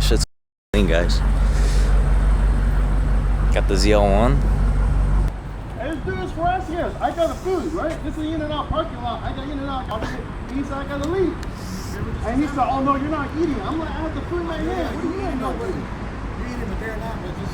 Shit's clean, guys. Got the ZL1. Hey, this dude is harassing us. I got the food, right? This is the In-N-Out parking lot. I got In-N-Out. He said I gotta leave. And he said, oh no, you're not eating. I'm like, I have the food in my hand. What do you mean? You're eating, but they're not. But just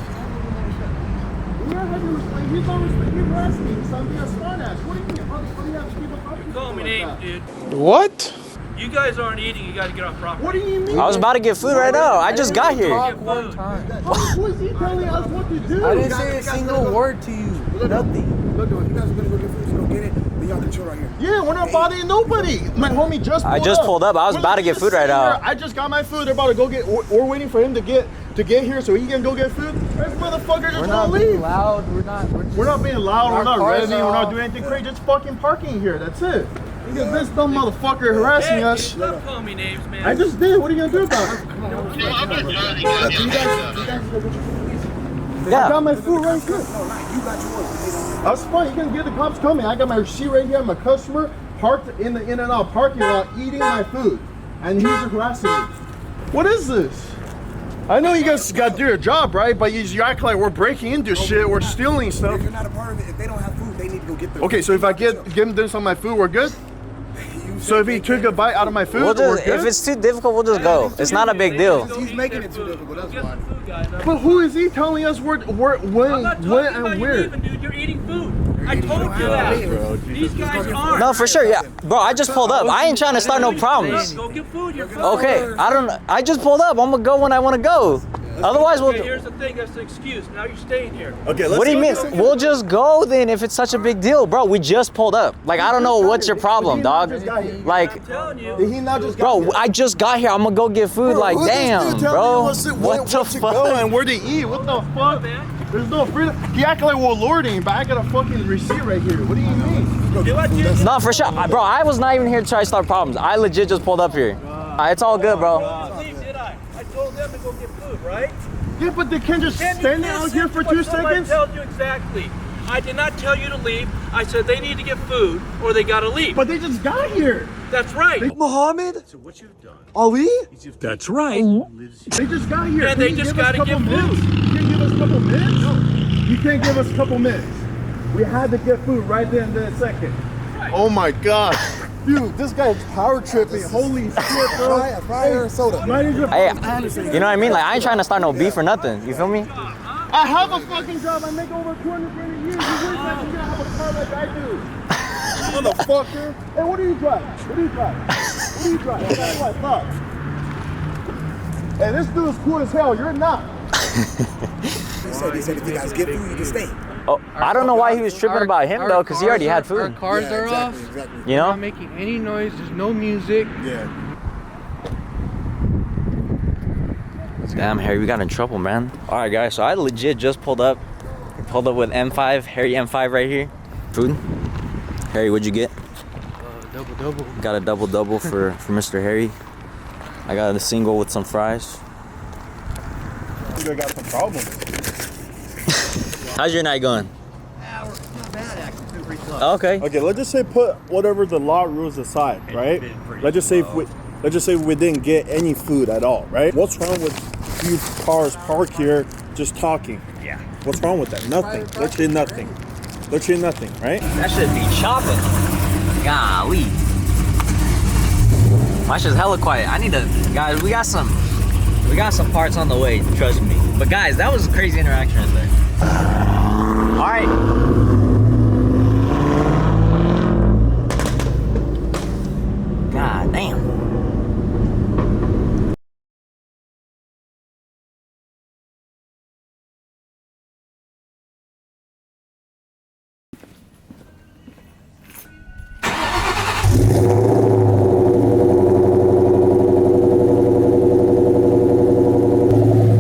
he's always harassing me. He's being a smart ass. What do you mean? What do you have to keep up? You're calling me names, dude. What? You guys aren't eating. You got to get off property. What do you mean? I was about to get food right now. I just got here. Who is he telling us what to do? I didn't say a single word to you. Nothing. Look, if you guys are gonna go get food, so go get it. Then y'all can chill right here. Yeah, we're not bothering nobody. My homie just pulled up. I just pulled up. I was about to get food right now. I just got my food. They're about to go get. We're waiting for him to get here so he can go get food. This motherfucker just want to leave. Loud. We're not being loud. We're not cars revving. We're not doing anything crazy. Just fucking parking here. That's it. Because this dumb motherfucker harassing Hey, us. stop calling me names, man. I just did. What are you gonna do about it? Yeah. I got my food right here. No, not you got yours. That's fine. You can get the cops coming. I got my receipt right here. I'm a customer parked in the In-N-Out parking lot eating my food, and he's harassing me. What is this? I know you guys got to do your job, right? But you act like we're breaking into shit. We're stealing stuff. If you're not a part of it, if they don't have food, they need to go get their Okay, so if I give him this on my food, we're good? So if he took a bite out of my food, we're good? If it's too difficult, we'll just go. It's not a big deal. He's making it too difficult, that's why. But who is he telling us when, I'm not talking and about you where? leaving, dude. You're eating food. I told you that. These guys aren't. No, for sure, yeah. Bro, I just pulled up. I ain't trying to start no problems. Go get food. You're fine. Okay, I just pulled up. I'm gonna go when I want to go. Otherwise, we'll. Okay, here's the thing. That's the excuse. Now you're staying here. Okay, let's What do you mean? We'll just go then if it's such a big deal, bro. We just pulled up. Like, I don't know what's your problem, dog. Like, I'm telling you. Did he not just got bro, here? I just got here. I'm gonna go get food. Like, Who's this damn, dude telling bro. me What the to go fuck? and where to eat? What the fuck? man. There's no freedom. He acted like we're lording, but I got a fucking receipt right here. What do you mean? Do what you No, for sure. Bro, I was not even here to try to start problems. I legit just pulled up here. It's all good, bro. leave, did I? I told them to go get food, right? Yeah, but they can't just Can you stand out listen here to for what 2 somebody seconds. tells you exactly. I did not tell you to leave. I said they need to get food or they gotta leave. But they just got here. That's right. Muhammad? So what you've done? Ali? That's right. They just got here. Yeah, Can they you just give us gotta a couple get minutes? food. You can't give us a couple minutes? No. You can't give us a couple minutes. We had to get food right then in a second. Oh my god. Dude, this guy's power tripping. Holy shit, bro. A fire soda. Hey, you know what I mean? Like, I ain't trying to start no beef or nothing. You feel me? I have a fucking job. I make over 200 grand a year. You wish I could have a car like I do. Motherfucker. Hey, what do you drive? What do you drive? What do you drive? That's what I thought. Hey, this dude's cool as hell. You're not. He said if you guys get food, you can stay. Oh, I don't know why he was tripping about him though, because he already had Our food. cars are off. Exactly. You We're know? not making any noise. There's no music. Yeah. Damn, Harry, we got in trouble, man. All right, guys. So I legit just pulled up. Pulled up with M5, Harry M5 right here. Food. Harry, what'd you get? Double. Got a double for Mr. Harry. I got a single with some fries. You got some problems. How's your night going? Not bad, actually. Pretty close. Okay. Okay, let's just say put whatever the law rules aside, right? Let's just say we didn't get any food at all, right? What's wrong with these cars parked here just talking? Yeah. What's wrong with that? Nothing. Literally nothing. Literally nothing, right? That should be chopping. Golly. My shit's hella quiet. I need to, guys, we got some parts on the way, trust me. But guys, that was a crazy interaction right there. All right. God damn.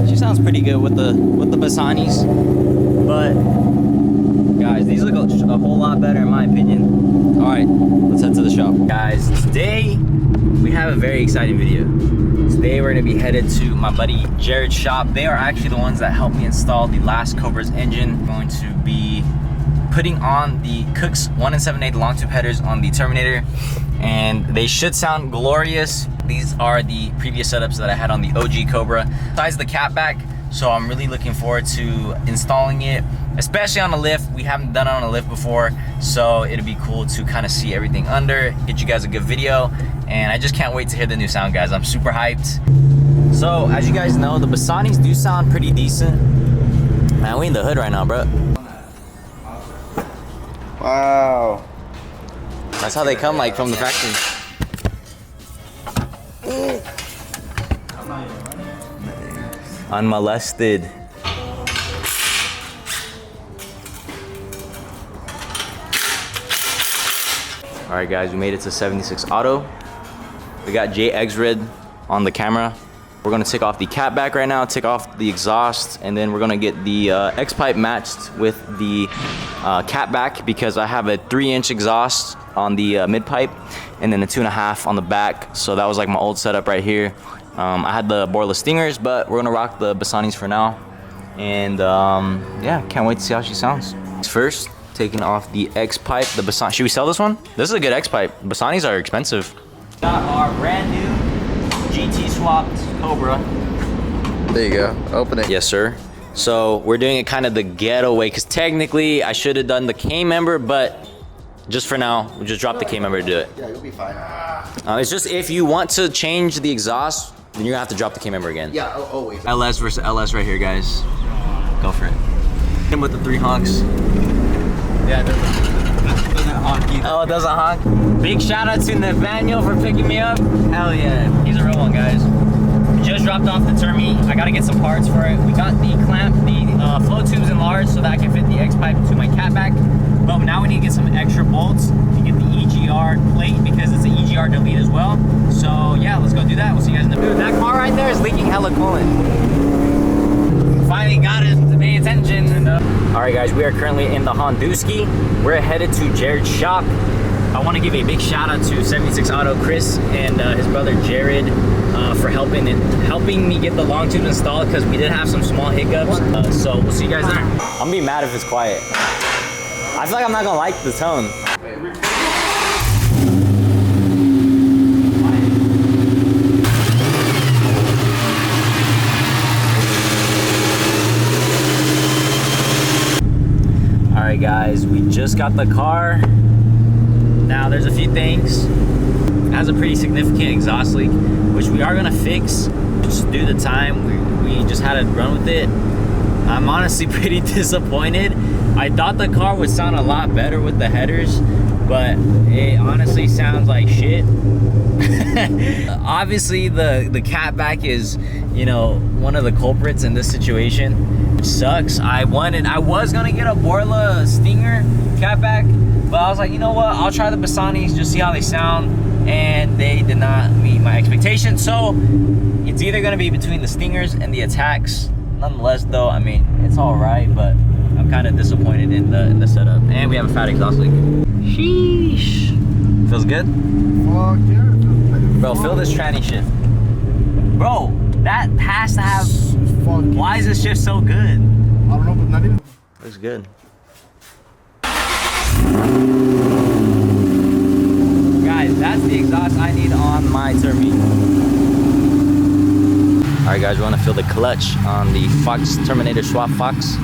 She sounds pretty good with the Basanis, but guys, these look a whole lot better in my opinion. All right, let's head to the shop. Guys, today we have a very exciting video. Today we're gonna be headed to my buddy Jared's shop. They are actually the ones that helped me install the last Cobra's engine. I'm going to be putting on the Cooks 1 and 7/8 long tube headers on the Terminator, and they should sound glorious. These are the previous setups that I had on the OG Cobra. Besides the catback, so I'm really looking forward to installing it, especially on a lift. We haven't done it on a lift before, so it'll be cool to kind of see everything under, get you guys a good video, and I just can't wait to hear the new sound, guys. I'm super hyped. So as you guys know, the Basanis do sound pretty decent. Man, we in the hood right now, bro. Wow. That's how they come, like, from the factory. Unmolested. All right, guys, we made it to 76 auto. We got JX-Red on the camera. We're gonna take off the catback right now, take off the exhaust, and then we're gonna get the X-pipe matched with the catback, because I have a 3-inch exhaust on the mid-pipe and then a 2.5 on the back. So that was like my old setup right here. I had the boreless stingers, but we're gonna rock the Basanis for now. And yeah, can't wait to see how she sounds. First, taking off the X-pipe, the Basani. Should we sell this one? This is a good X-pipe. Basanis are expensive. Got our brand new GT swapped Cobra. There you go. Open it. Yes, sir. So we're doing it kind of the getaway, because technically I should have done the K member, but just for now, we'll just drop the K member to do it. Yeah, you'll be fine. It's just if you want to change the exhaust, then you're gonna have to drop the K member again. Yeah, always. LS versus LS right here, guys. Go for it. Him with the 3 honks. Yeah, it doesn't honk either. Oh, it doesn't honk? Big shout out to Nathaniel for picking me up. Hell yeah, he's a real one, guys. We just dropped off the Termi. I gotta get some parts for it. We got the clamp, the flow tubes enlarged so that I can fit the X-pipe to my catback. But now we need to get some extra bolts to get the EGR plate, because it's an EGR delete as well. So yeah, let's go do that. We'll see you guys in the booth. That car right there is leaking hella coolant. Finally got it to pay attention. All right, guys, we are currently in the Honduski. We're headed to Jared's shop. I want to give a big shout out to 76 Auto Chris and his brother Jared for helping me get the long tubes installed, because we did have some small hiccups. So we'll see you guys there. I'm gonna be mad if it's quiet. I feel like I'm not gonna like the tone. All right, guys, we just got the car. Now there's a few things. It has a pretty significant exhaust leak, which we are gonna fix. Just due to time, we just had to run with it. I'm honestly pretty disappointed. I thought the car would sound a lot better with the headers, but it honestly sounds like shit. Obviously the catback is, you know, one of the culprits in this situation, which sucks. I was gonna get a Borla Stinger catback, but I was like, you know what, I'll try the Basanis, just see how they sound, and they did not meet my expectations. So it's either gonna be between the Stingers and the Attacks. Nonetheless though, I mean, it's all right, but I'm kind of disappointed in the setup. And we have a fat exhaust leak. Sheesh. Feels good? Fuck yeah. Bro, feel this tranny shift. Bro, that has to have... Why is this shift so good? I don't know, but not even... Looks good. Guys, that's the exhaust I need on my Termi. All right, guys, we want to feel the clutch on the Fox Terminator Swap Fox.